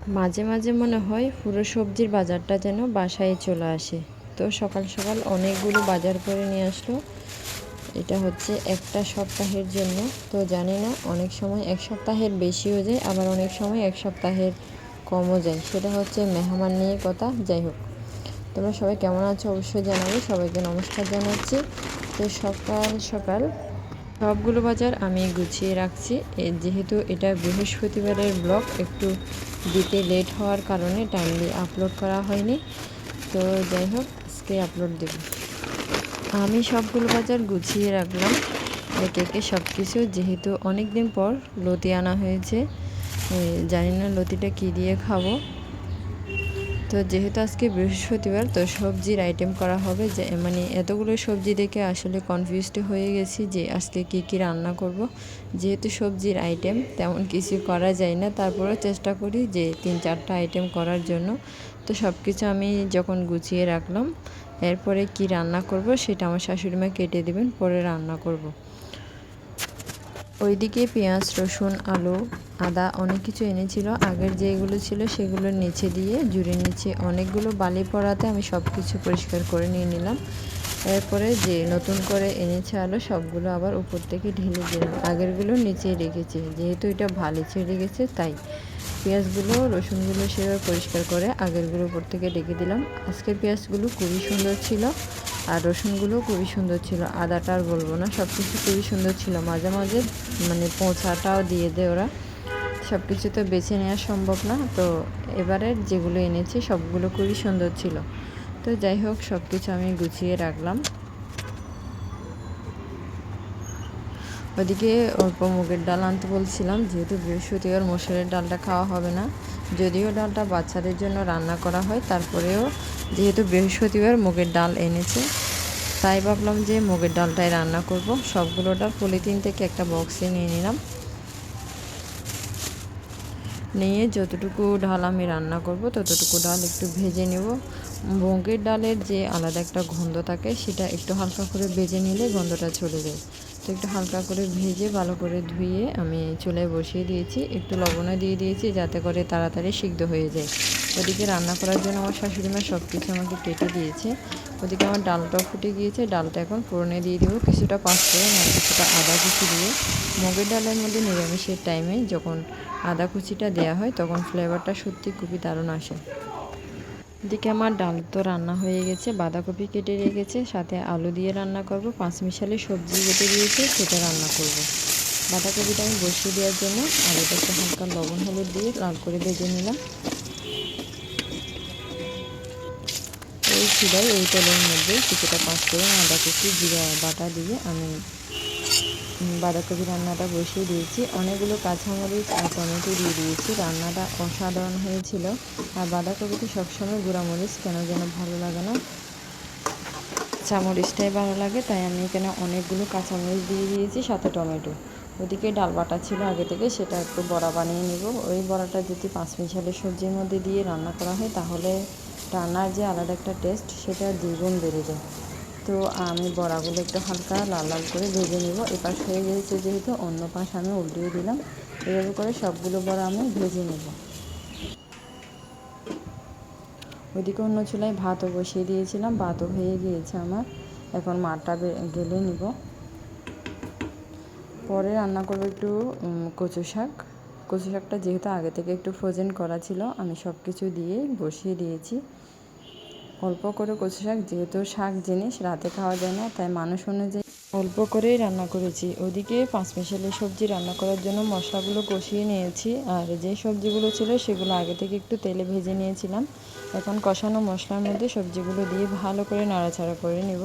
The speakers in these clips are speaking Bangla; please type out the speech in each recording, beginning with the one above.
মাঝে মাঝে মনে হয় পুরো সবজির বাজারটা যেন বাসায় চলে আসে। তো সকাল সকাল অনেকগুলো বাজার করে নিয়ে আসলো। এটা হচ্ছে একটা সপ্তাহের জন্য। তো জানি না, অনেক সময় এক সপ্তাহের বেশিও যায়, আবার অনেক সময় এক সপ্তাহের কমও যায়। সেটা হচ্ছে মেহমান নিয়ে কথা। যাই হোক, তোমরা সবাই কেমন আছো অবশ্যই জানাবে। সবাইকে নমস্কার জানাচ্ছি। তো সকাল সকাল সবগুলো বাজার আমি গুছিয়ে রাখছি। যেহেতু এটা বৃহস্পতিবারের ব্লগ, একটু দিতে লেট হওয়ার কারণে টাইমলি আপলোড করা হয়নি। তো যাই হোক, আজকে আপলোড দেব। আমি সবগুলো বাজার গুছিয়ে রাখলাম একে একে সব কিছু। যেহেতু অনেক দিন পর লতি আনা হয়েছে, জানি না লতিটা কী দিয়ে খাবো। তো যেহেতু আজকে বৃহস্পতিবার, তো সবজির আইটেম করা হবে। যে মানে এতগুলো সবজি দেখে আসলে কনফিউজড হয়ে গেছি যে আজকে কি কি রান্না করব। যেহেতু সবজির আইটেম তেমন কিছু করা যায় না, তারপরেও চেষ্টা করি যে 3-4টা আইটেম করার জন্য। তো সব কিছু আমি যখন গুছিয়ে রাখলাম, এরপরে কি রান্না করব সেটা আমার শাশুড়িমা কেটে দেবেন, পরে রান্না করব। ওইদিকে পেঁয়াজ, রসুন, আলু, আদা অনেক কিছু এনেছিল। আগের যেগুলো ছিল সেগুলোর নিচে দিয়ে জুড়ে নিচে অনেকগুলো বালি পড়াতে আমি সব কিছু পরিষ্কার করে নিয়ে নিলাম। এরপরে যে নতুন করে এনেছে আলু, সবগুলো আবার উপর থেকে ঢেলে দিলাম। আগেরগুলো নিচেই রেখেছি, যেহেতু এটা ভালি ছেড়ে গেছে তাই। পেঁয়াজগুলো, রসুনগুলো সেভাবে পরিষ্কার করে আগেরগুলো উপর থেকে রেখে দিলাম। আজকের পেঁয়াজগুলো খুবই সুন্দর ছিল, আর রসুনগুলো খুবই সুন্দর ছিল। আদাটা আর বলবো না, সব কিছু খুবই সুন্দর ছিল। মাঝে মাঝে মানে পোঁছাটাও দিয়ে দেয় ওরা। সব কিছু তো বেছে নেওয়া সম্ভব না। তো এবারের যেগুলো এনেছি সবগুলো খুবই সুন্দর ছিল। তো যাই হোক, সব কিছু আমি গুছিয়ে রাখলাম। ওদিকে অল্প মুগের ডাল আনতে বলছিলাম, যেহেতু বৃহস্পতিবার মসুরের ডালটা খাওয়া হবে না। যদিও ডালটা বাচ্চাদের জন্য রান্না করা হয়, তারপরেও যেহেতু বৃহস্পতিবার মুগের ডাল এনেছে, তাই ভাবলাম যে মুগের ডালটাই রান্না করব। সবগুলো ডাল পলিথিন থেকে একটা বক্সে নিয়ে নিলাম। নিয়ে যতটুকু ডাল আমি রান্না করব ততটুকু ডাল একটু ভেজে নেব। মুগের ডালের যে আলাদা একটা গন্ধ থাকে, সেটা একটু হালকা করে ভেজে নিলে গন্ধটা চলে যায়। তো একটু হালকা করে ভেজে ভালো করে ধুয়ে আমি চুলায় বসিয়ে দিয়েছি। একটু লবণও দিয়ে দিয়েছি যাতে করে তাড়াতাড়ি সিদ্ধ হয়ে যায়। ওদিকে রান্না করার জন্য আমার শাশুড়িমা সব কিছু আমাকে কেটে দিয়েছে। ওদিকে আমার ডালটাও ফুটে গিয়েছে। ডালটা এখন ফোড়নে দিয়ে দেবো, কিছুটা পাঁচফোড়ন আর কিছুটা আদা কুচি দিয়ে। মুগের ডালের মধ্যে নিরামিষের টাইমে যখন আদা কুচিটা দেওয়া হয় তখন ফ্লেভারটা সত্যি খুবই দারুণ আসে। এদিকে আমার ডাল তো রান্না হয়ে গেছে, বাঁধাকপি কেটে রেখেছে, সাথে আলু দিয়ে রান্না করব। পাঁচমিশালি সবজি কেটে দিয়েছে, সেটা রান্না করব। বাঁধাকপিটা আমি বসিয়ে দেওয়ার জন্য আলুটাকে হালকা লবণ হলুদ দিয়ে লাল করে ভেজে নিলাম। এই শিলাই এই তেলের মধ্যে কিছুটা পাঁচফোড়ন, আদা কুচি, জিরা বাটা দিয়ে আমি বাঁধাকপি রান্নাটা বসিয়ে দিয়েছি। অনেকগুলো কাঁচামরিচ আর টমেটো দিয়ে দিয়েছি। রান্নাটা অসাধারণ হয়েছিল। আর বাঁধাকপিতে সবসময় গুঁড়ামরিচ কেন যেন ভালো লাগে না, কাঁচামরিচটাই ভালো লাগে, তাই আমি এখানে অনেকগুলো কাঁচামরিচ দিয়ে দিয়েছি, সাথে টমেটো। ওদিকে ডাল বাটা ছিল আগে থেকে, সেটা একটু বড়া বানিয়ে নেব। ওই বড়াটা যদি পাঁচমিশালি সবজির মধ্যে দিয়ে রান্না করা হয়, তাহলে রান্নার যে আলাদা একটা টেস্ট, সেটা দ্বিগুণ বেড়ে যায়। তো আমি বড়াগুলো একটু হালকা লাল লাল করে ভেজে নেব। এপাশ হয়ে গিয়েছে যেহেতু, অন্য পাশ আমি উল্টিয়ে দিলাম। এভাবে করে সবগুলো বড়া আমি ভেজে নেব। ওইদিকে অন্য চুলায় ভাতও বসিয়ে দিয়েছিলাম, ভাতও হয়ে গিয়েছে আমার। এখন মাঠটা গেলে নিব। পরে রান্না করবো একটু কচু শাক। কচু শাকটা যেহেতু আগে থেকে একটু ফ্রোজেন করা ছিল, আমি সব কিছু দিয়ে বসিয়ে দিয়েছি। অল্প করে কচু শাক, যেহেতু শাক জিনিস রাতে খাওয়া যায় না, তাই মানুষ অনুযায়ী অল্প করেই রান্না করেছি। ওদিকে পাঁচমিশালি সবজি রান্না করার জন্য মশলাগুলো কষিয়ে নিয়েছি। আর যে সবজিগুলো ছিল সেগুলো আগে থেকে একটু তেলে ভেজে নিয়েছিলাম। এখন কষানো মশলার মধ্যে সবজিগুলো দিয়ে ভালো করে নাড়াচাড়া করে নেব।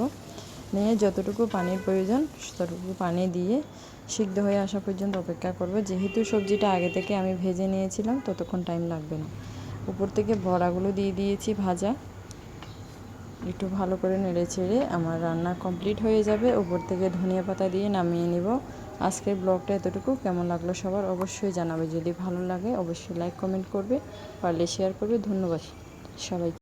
নিয়ে যতটুকু পানির প্রয়োজন ততটুকু পানি দিয়ে সিদ্ধ হয়ে আসা পর্যন্ত অপেক্ষা করব। যেহেতু সবজিটা আগে থেকে আমি ভেজে নিয়েছিলাম, ততক্ষণ টাইম লাগবে না। উপর থেকে বড়াগুলো দিয়ে দিয়েছি ভাজা। একটু ভালো করে নেড়ে চেড়ে আমার রান্না কমপ্লিট হয়ে যাবে। উপর থেকে ধনিয়া পাতা দিয়ে নামিয়ে নেব। আজকের ব্লগটা এতটুকু। কেমন লাগলো সবার অবশ্যই জানাবে। যদি ভালো লাগে অবশ্যই লাইক কমেন্ট করবে, পারলে শেয়ার করবে। ধন্যবাদ সবাই।